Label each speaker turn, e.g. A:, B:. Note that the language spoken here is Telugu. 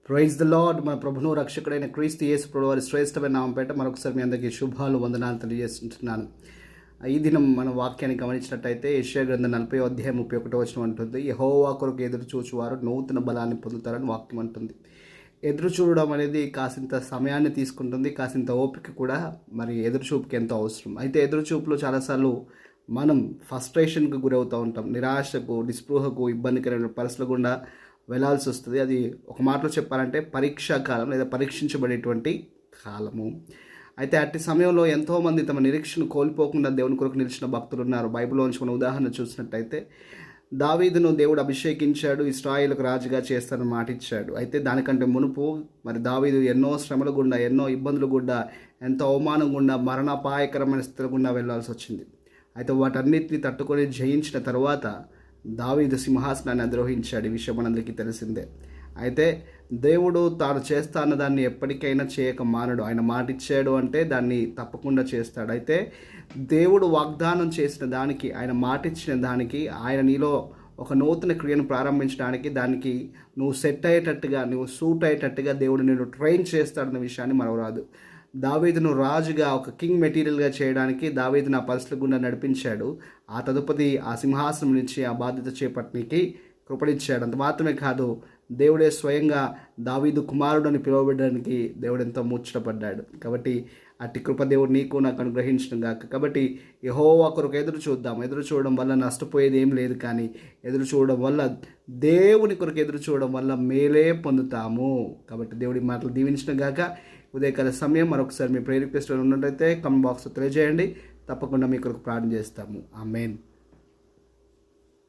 A: Praise the lord. మన ప్రభును రక్షకుడైన క్రీస్తు యేసు ప్రభు వారి శ్రేష్టమైన నామపేట మరొకసారి మీ అందరికీ శుభాలు వందనాలు తెలియజేస్తుంటున్నాను. ఈ దినం మన వాక్యాన్ని గమనించినట్టయితే యెషయా గ్రంథం 40:31 అంటుంది, యెహోవా కొరకు ఎదురు చూచువారు నూతన బలాన్ని పొందుతారని వాక్యం అంటుంది. ఎదురు చూడడం అనేది కాసింత సమయాన్ని తీసుకుంటుంది, కాసింత ఓపిక కూడా మరి ఎదురుచూపుకి ఎంతో అవసరం. అయితే ఎదురుచూపులో చాలాసార్లు మనం ఫ్రస్ట్రేషన్కి గురవుతూ ఉంటాం, నిరాశకు, నిస్పృహకు, ఇబ్బందికరమైన పరిస్థితుల గుండా వెళ్ళాల్సి వస్తుంది. అది ఒక మాటలో చెప్పాలంటే పరీక్షా కాలం లేదా పరీక్షించబడేటువంటి కాలము. అయితే అట్టి సమయంలో ఎంతోమంది తమ నిరీక్షణ కోల్పోకుండా దేవుని కొరకు నిలిచిన భక్తులు ఉన్నారు. బైబిల్లోంచి మన ఉదాహరణ చూసినట్టయితే దావీదును దేవుడు అభిషేకించాడు, ఇశ్రాయేలుకు రాజుగా చేస్తానని మాట ఇచ్చాడు. అయితే దానికంటే మునుపు మరి దావీదు ఎన్నో శ్రమల గుండా, ఎన్నో ఇబ్బందుల గుండా, ఎంతో అవమానం గుండా, మరణాపాయకరమైన స్థితుల గుండా వెళ్ళాల్సి వచ్చింది. అయితే వాటన్నిటిని తట్టుకొని జయించిన తర్వాత దావీదు సింహాసనాన్ని అధిరోహించాడు. ఈ విషయం మనందరికీ తెలిసిందే. అయితే దేవుడు తాను చేస్తా అన్న దాన్ని ఎప్పటికైనా చేయక మానడు. ఆయన మాట ఇచ్చాడు అంటే దాన్ని తప్పకుండా చేస్తాడు. అయితే దేవుడు వాగ్దానం చేసిన దానికి, ఆయన మాట ఇచ్చిన దానికి, ఆయన నీలో ఒక నూతన క్రియను ప్రారంభించడానికి, దానికి నువ్వు సెట్ అయ్యేటట్టుగా, నువ్వు సూట్ అయ్యేటట్టుగా దేవుడు నేను ట్రైన్ చేస్తాడన్న విషయాన్ని మరవరాదు. దావీదును రాజుగా, ఒక కింగ్ మెటీరియల్గా చేయడానికి దావీదును ఆ పరిస్థితుల గుండా నడిపించాడు. ఆ తదుపరి ఆ సింహాసనం నుంచి ఆ బాధ్యత చేపట్టడానికి కృపణించాడు. అంత మాత్రమే కాదు, దేవుడే స్వయంగా దావీదు కుమారుడు అని పిలువబడడానికి దేవుడు ఎంతో ముచ్చటపడ్డాడు. కాబట్టి అట్టి కృప దేవుడు నీకు నాకు అనుగ్రహించడం గాక. కాబట్టి యెహోవా కొరకు ఎదురు చూద్దాం. ఎదురు చూడడం వల్ల నష్టపోయేది ఏం లేదు, కానీ ఎదురు చూడడం వల్ల, దేవుని కొరకు ఎదురు చూడడం వల్ల మేలే పొందుతాము. కాబట్టి దేవుడి మాటలు దీవించడం గాక. ఉదయకాల సమయం మరొకసారి మీ ప్రేయర్ రిక్వెస్ట్ ఉన్నట్లయితే కామెంట్ బాక్స్లో తెలియజేయండి. తప్పకుండా మీ కొరకు ప్రార్థన చేస్తాము. ఆమేన్.